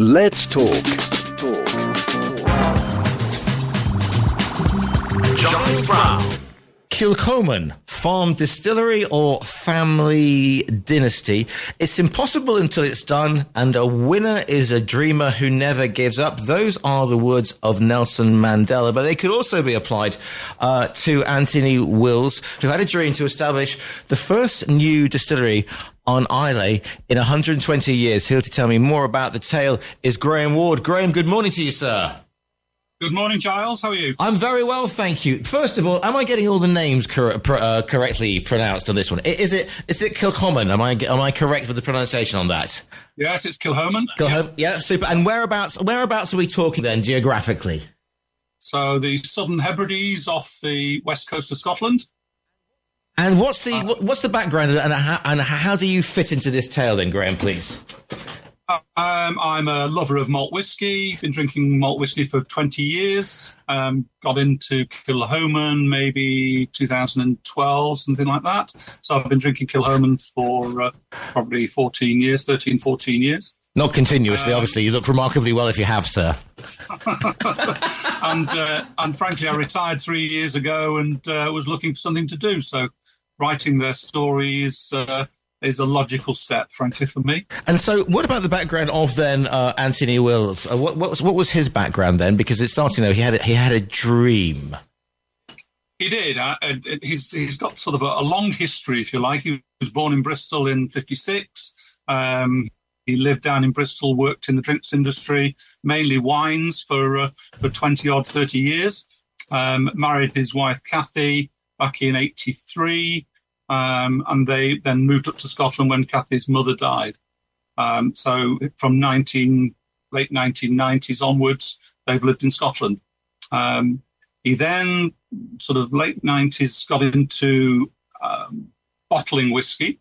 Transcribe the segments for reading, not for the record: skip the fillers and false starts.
Let's talk. Giles Brown. Kilchoman, farm distillery or family dynasty? It's impossible until it's done, and a winner is a dreamer who never gives up. Those are the words of Nelson Mandela, but they could also be applied to Anthony Wills, who had a dream to establish the first new distillery on Islay in 120 years. Here to tell me more about the tale is Graham Ward. Graham, good morning to you, sir. Good morning, Giles. How are you? I'm very well, thank you. First of all, am I getting all the names correctly pronounced on this one? Is it Kilchoman? Am I correct with the pronunciation on that? Yes, it's Kilchoman. Yeah, super. And whereabouts are we talking then geographically? So the Southern Hebrides off the west coast of Scotland. And what's the background and how do you fit into this tale then, Graham? Please. I'm a lover of malt whiskey. Been drinking malt whiskey for 20 years. Got into Kilchoman maybe 2012, something like that. So I've been drinking Kilchoman for probably 13, 14 years. Not continuously, obviously. You look remarkably well if you have, sir. And frankly, I retired 3 years ago and was looking for something to do. So writing their story is a logical step, frankly, for me. And so what about the background of then Anthony Wills? What was his background then? Because it starts, he had a dream. He did. He's got sort of a long history, if you like. He was born in Bristol in 1956. He lived down in Bristol, worked in the drinks industry, mainly wines for 20-odd, 30 years. Married his wife, Kathy, back in 1983. And they then moved up to Scotland when Kathy's mother died. So from late 1990s onwards, they've lived in Scotland. He then, sort of late 90s, got into bottling whiskey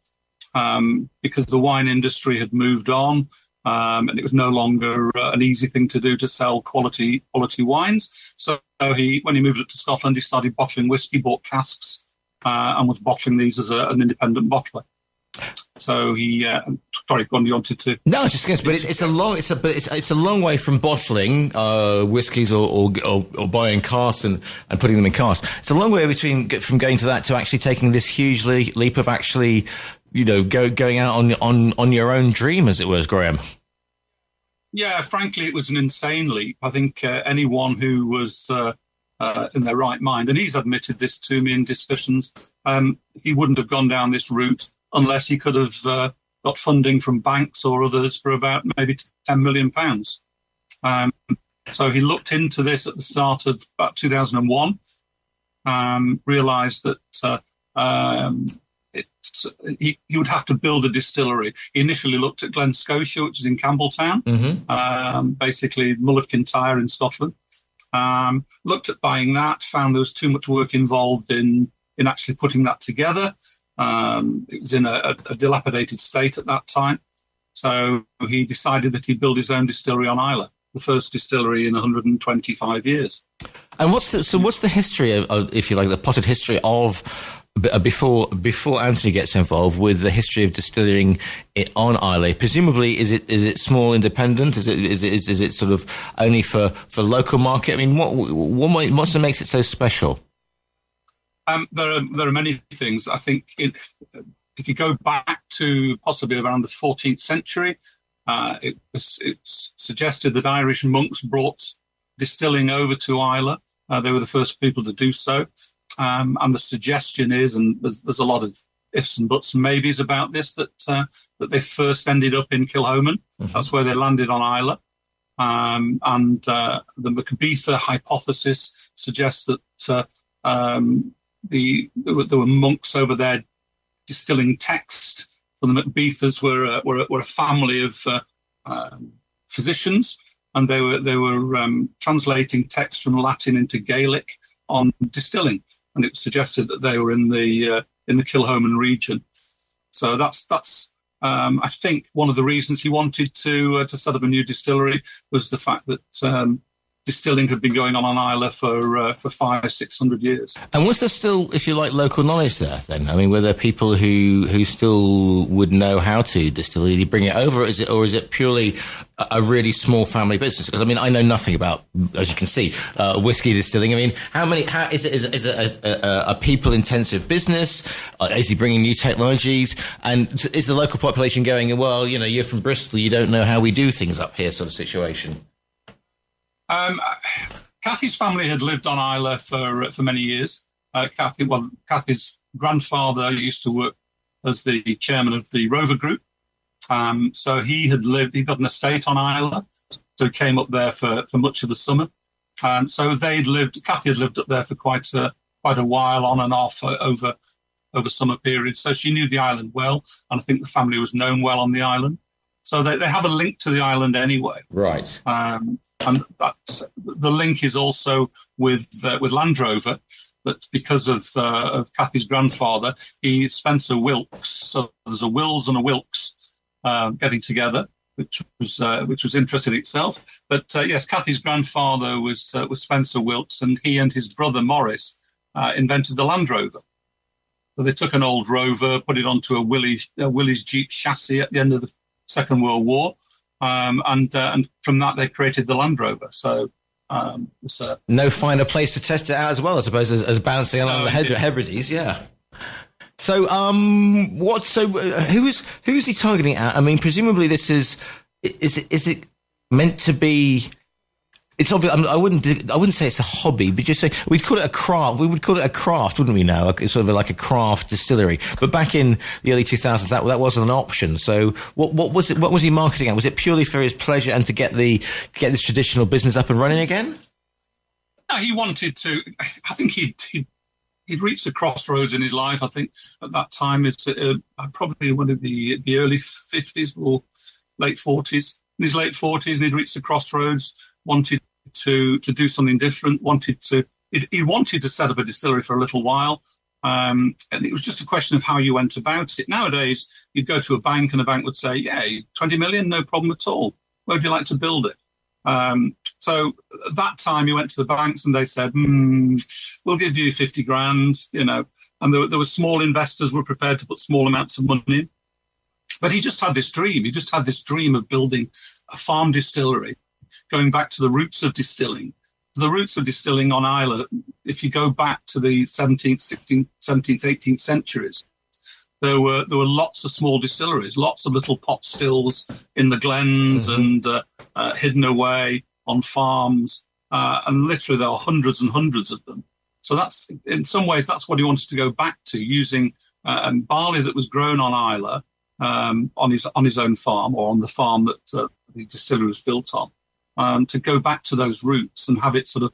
because the wine industry had moved on, and it was no longer an easy thing to do to sell quality wines. So when he moved up to Scotland, he started bottling whiskey, bought casks, and was bottling these as an independent bottler. So he, sorry, go on, you wanted to? No, I was just going to say, but it's a long way from bottling whiskies or buying casks and putting them in casks. It's a long way from going to that to actually taking this huge leap of actually, going out on your own dream, as it was, Graham. Yeah, frankly, it was an insane leap. I think anyone who was in their right mind, and he's admitted this to me in discussions, he wouldn't have gone down this route unless he could have got funding from banks or others for about maybe £10 million. So he looked into this at the start of about 2001, realised that he would have to build a distillery. He initially looked at Glen Scotia, which is in Campbelltown, basically Mull of Kintyre in Scotland. Looked at buying that, found there was too much work involved in actually putting that together. It was in a dilapidated state at that time. So he decided that he'd build his own distillery on Islay, the first distillery in 125 years. And what's the history of, if you like, the potted history of before Anthony gets involved with the history of distilling it on Islay? Presumably, is it small, independent? Is it sort of only for local market? I mean, what makes it so special? There are many things. I think if you go back to possibly around the 14th century, it's suggested that Irish monks brought distilling over to Islay. They were the first people to do so. And the suggestion is, and there's a lot of ifs and buts and maybes about this, that they first ended up in Kilchoman. Mm-hmm. That's where they landed on Islay. And the Macbetha hypothesis suggests that there were monks over there distilling text. So the Macbethas were a family of physicians, and they were translating text from Latin into Gaelic on distilling, and it was suggested that they were in the Kilchoman region. So that's I think one of the reasons he wanted to set up a new distillery was the fact that distilling had been going on Islay for 500-600 years. And was there still, if you like, local knowledge there then? I mean, were there people who still would know how to distill? Did you bring it over, or is it purely a really small family business? Because I mean, I know nothing about, as you can see, whiskey distilling. I mean, how is it a people intensive business? Is he bringing new technologies? And is the local population going, well, you're from Bristol, you don't know how we do things up here, sort of situation? Cathy's family had lived on Islay for many years. Cathy's grandfather used to work as the chairman of the Rover Group. So he got an estate on Islay, so he came up there for much of the summer. So Cathy had lived up there for quite a while, on and off over summer periods. So she knew the island well, and I think the family was known well on the island. So they have a link to the island anyway. Right. And the link is also with Land Rover, that because of Cathy's grandfather, Spencer Wilkes. So there's a Wills and a Wilkes getting together, which was interesting in itself. But yes, Cathy's grandfather was Spencer Wilkes, and he and his brother Morris invented the Land Rover. So they took an old Rover, put it onto a Willys Jeep chassis at the end of the Second World War, and from that they created the Land Rover. So no finer place to test it out as well, I suppose, as bouncing along the Hebrides, yeah. So who's he targeting at? I mean, presumably this is it meant to be? It's obvious. I wouldn't say it's a hobby, but just say we'd call it a craft. We would call it a craft, wouldn't we? Now, sort of like a craft distillery. But back in the early 2000s, that wasn't an option. So what was it? What was he marketing at? Was it purely for his pleasure and to get this traditional business up and running again? No, he wanted to. I think he'd reached a crossroads in his life. I think at that time it's probably one of the early 50s or late 40s. In his late 40s, and he'd reached a crossroads. Wanted to do something different. He wanted to set up a distillery for a little while, and it was just a question of how you went about it. Nowadays, you'd go to a bank, and a bank would say, "Yeah, 20 million, no problem at all. Where would you like to build it?" So at that time, you went to the banks, and they said, "We'll give you 50 grand," and there were small investors were prepared to put small amounts of money in. But he just had this dream. He just had this dream of building a farm distillery, going back to the roots of distilling. The roots of distilling on Islay, if you go back to the 17th, 16th, 17th, 18th centuries, there were lots of small distilleries, lots of little pot stills in the glens and hidden away on farms, and literally there are hundreds and hundreds of them. So that's, in some ways, that's what he wanted to go back to, using barley that was grown on Islay on his own farm, or on the farm that the distillery was built on. To go back to those roots and have it sort of,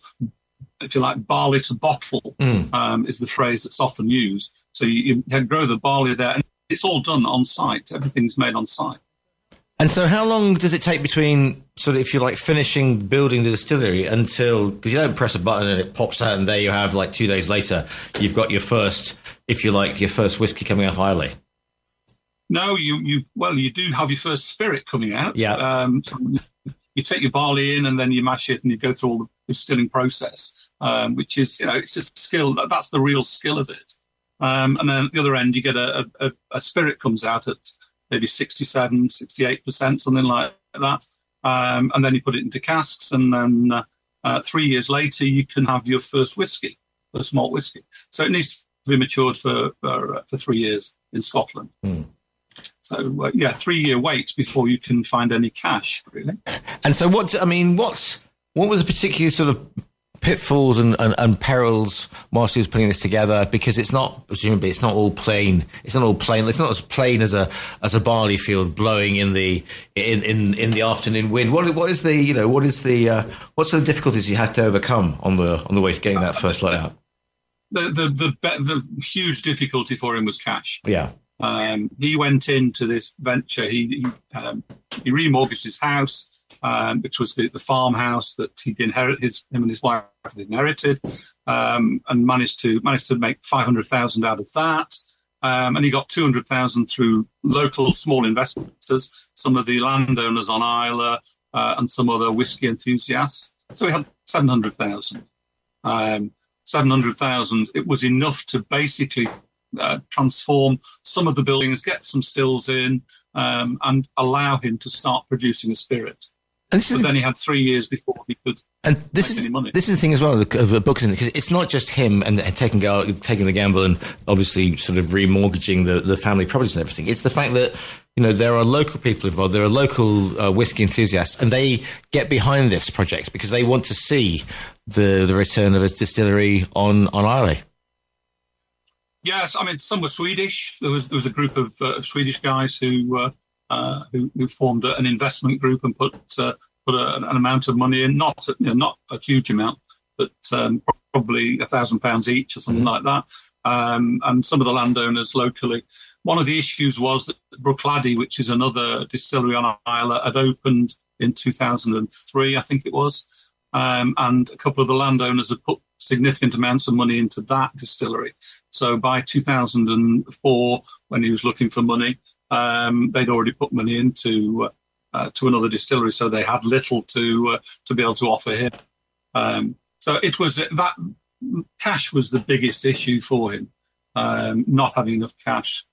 if you like, barley to bottle is the phrase that's often used. So you grow the barley there, and it's all done on site. Everything's made on site. And so how long does it take between, sort of, if you like, finishing building the distillery until, because you don't press a button and it pops out and there you have, like 2 days later, you've got your first, if you like, your first whiskey coming off Islay? No, you do have your first spirit coming out. Yeah. So you take your barley in and then you mash it and you go through all the distilling process, which is, it's a skill. That's the real skill of it. And then at the other end, you get a spirit comes out at maybe 67, 68%, something like that. And then you put it into casks, and then 3 years later, you can have your first whiskey, first malt whiskey. So it needs to be matured for 3 years in Scotland. So, 3 year wait before you can find any cash, really. And so what was the particular sort of pitfalls and perils whilst he was putting this together? Because presumably it's not all plain. It's not as plain as a barley field blowing in the afternoon wind. What sort of difficulties you had to overcome on the way to getting that first lot out? The huge difficulty for him was cash. Yeah. He went into this venture. He remortgaged his house, which was the farmhouse that he'd inherited. Him and his wife had inherited, and managed to make 500,000 out of that. And he got 200,000 through local small investors, some of the landowners on Islay, and some other whiskey enthusiasts. So he had 700,000. 700,000. It was enough to basically transform some of the buildings, get some stills in, and allow him to start producing a spirit. But then he had 3 years before he could make any money. This is the thing as well of the book, isn't it? Because it's not just him and taking the gamble and obviously sort of remortgaging the family properties and everything. It's the fact that, there are local people involved, there are local whiskey enthusiasts, and they get behind this project because they want to see the return of a distillery on Islay. Yes, I mean, some were Swedish. There was a group of Swedish guys who formed an investment group and put an amount of money in, not a huge amount, but probably £1,000 each or something like that. And some of the landowners locally. One of the issues was that Bruichladdich, which is another distillery on Islay, had opened in 2003, I think it was. And a couple of the landowners had put significant amounts of money into that distillery. So by 2004, when he was looking for money, they'd already put money into to another distillery, so they had little to be able to offer him. So it was that cash was the biggest issue for him, not having enough cash.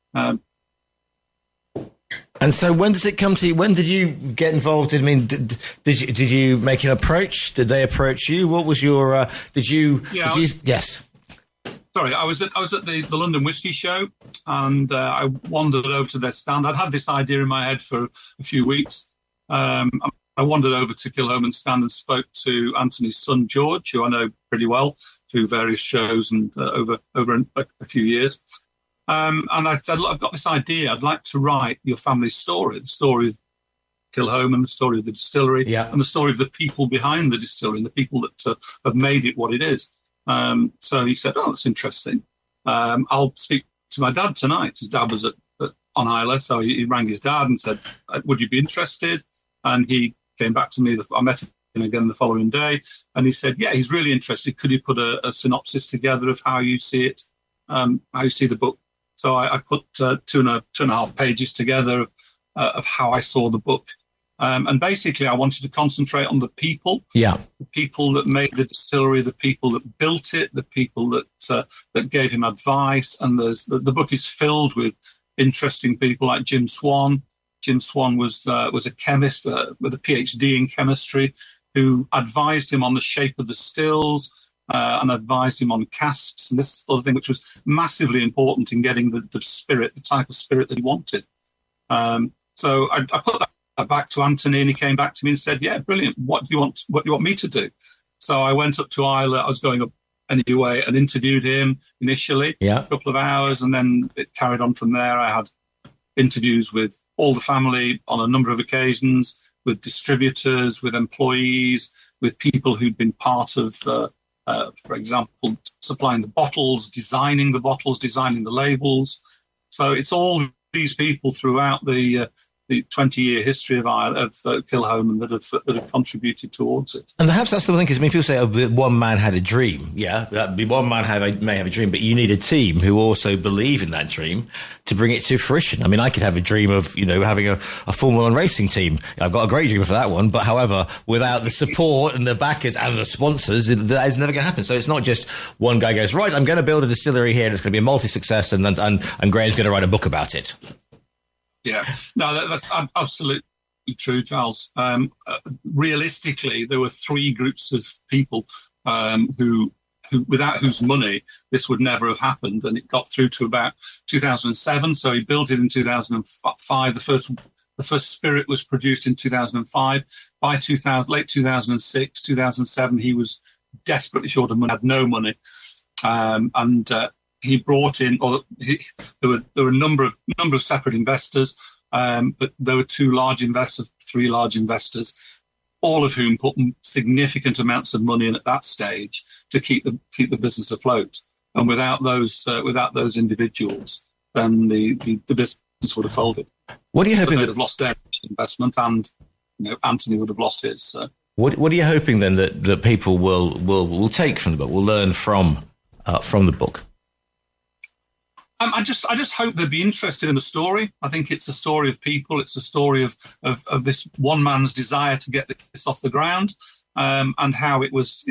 And so, when does it come to you? When did you get involved? Did you make an approach? Did they approach you? What was your? Yes. Sorry, I was at the London Whisky Show, and I wandered over to their stand. I'd had this idea in my head for a few weeks. I wandered over to Kilchoman's stand and spoke to Anthony's son George, who I know pretty well through various shows and over a few years. And I said, look, I've got this idea. I'd like to write your family's story, the story of Kilchoman, the story of the distillery, and the story of the people behind the distillery and the people that have made it what it is. So he said, that's interesting. I'll speak to my dad tonight. His dad was on Islay, so he rang his dad and said, would you be interested? And he came back to me. I met him again the following day, and he said, yeah, he's really interested. Could you put a synopsis together of how you see it, how you see the book? So I put two and a half pages together of how I saw the book. And basically, I wanted to concentrate on the people, the people that made the distillery, the people that built it, the people that gave him advice. And the book is filled with interesting people like Jim Swan. Jim Swan was a chemist with a PhD in chemistry who advised him on the shape of the stills and advised him on casks and this sort of thing, which was massively important in getting the spirit, the type of spirit that he wanted. So I put that back to Anthony, and he came back to me and said, yeah, brilliant. What do you want me to do? So I went up to Islay. I was going up anyway and interviewed him initially, a couple of hours, and then it carried on from there. I had interviews with all the family on a number of occasions, with distributors, with employees, with people who'd been part of, for example, supplying the bottles, designing the labels. So it's all these people throughout the 20-year history of Kilchoman that have contributed towards it. And perhaps that's the thing, because people say, one man had a dream. Yeah, one man may have a dream, but you need a team who also believe in that dream to bring it to fruition. I mean, I could have a dream of, having a Formula One racing team. I've got a great dream for that one, but however, without the support and the backers and the sponsors, that is never going to happen. So it's not just one guy goes, right, I'm going to build a distillery here and it's going to be a multi-success and Graham's going to write a book about it. Yeah, no, that's absolutely true, Giles. Realistically, there were three groups of people who without whose money this would never have happened, and it got through to about 2007. So he built it in 2005. The first spirit was produced in 2005. By late 2006, 2007, he was desperately short of money, had no money, he brought in, there were a number of separate investors, but there were three large investors, all of whom put significant amounts of money in at that stage to keep the business afloat. And without those individuals, then the business would have folded. What are you hoping? So they'd have lost their investment, and Anthony would have lost his. So. What are you hoping then that people will take from the book, will learn from the book? I just hope they'll be interested in the story. I think it's a story of people. It's a story of this one man's desire to get this off the ground. and how it was,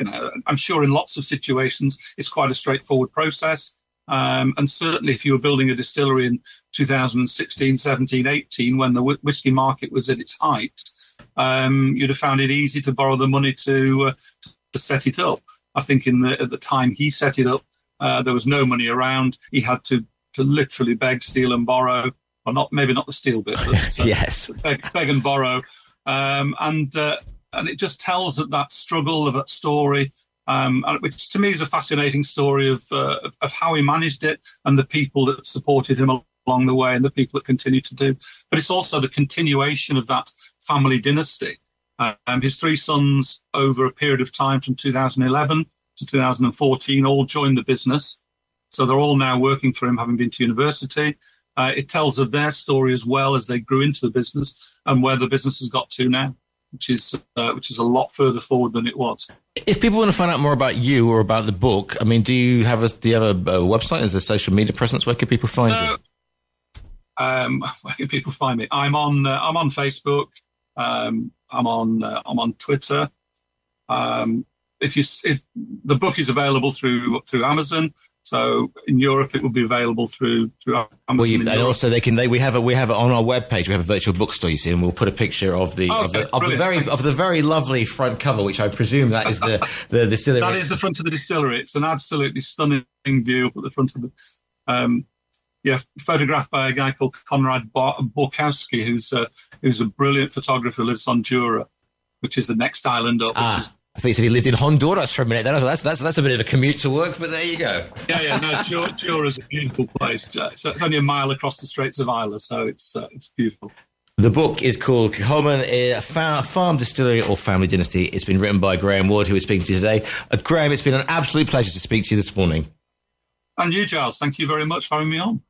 I'm sure in lots of situations it's quite a straightforward process. And certainly if you were building a distillery in 2016, 17, 18, when the whiskey market was at its height, you'd have found it easy to borrow the money to set it up. I think at the time he set it up, there was no money around. He had to literally beg, steal and borrow, or maybe not the steal bit, but yes, beg and borrow. And it just tells that struggle, of that story, which to me is a fascinating story of how he managed it and the people that supported him along the way and the people that continue to do. But it's also the continuation of that family dynasty. His three sons, over a period of time from 2011 to 2014, all joined the business. So they're all now working for him, having been to university. It tells of their story as well as they grew into the business and where the business has got to now, which is a lot further forward than it was. If people want to find out more about you or about the book, I mean, do you have a website? Is there a social media presence? Where can people find you? Where can people find me? I'm on Facebook. I'm on Twitter. If the book is available through Amazon, so in Europe it will be available through Amazon. And also we have it on our webpage. We have a virtual bookstore, you see, and we'll put a picture of the very lovely front cover, which I presume that is the distillery. That is the front of the distillery. It's an absolutely stunning view up at the front of the. Photographed by a guy called Konrad Borkowski, who's a brilliant photographer who lives on Jura, which is the next island up. Which is, I think he said he lived in Honduras for a minute. That's a bit of a commute to work, but there you go. Jura is a beautiful place. So it's only a mile across the Straits of Islay, so it's beautiful. The book is called Kilchoman, Farm Distillery or Family Dynasty. It's been written by Graham Wood, who is speaking to you today. Graham, it's been an absolute pleasure to speak to you this morning. And you, Giles, thank you very much for having me on.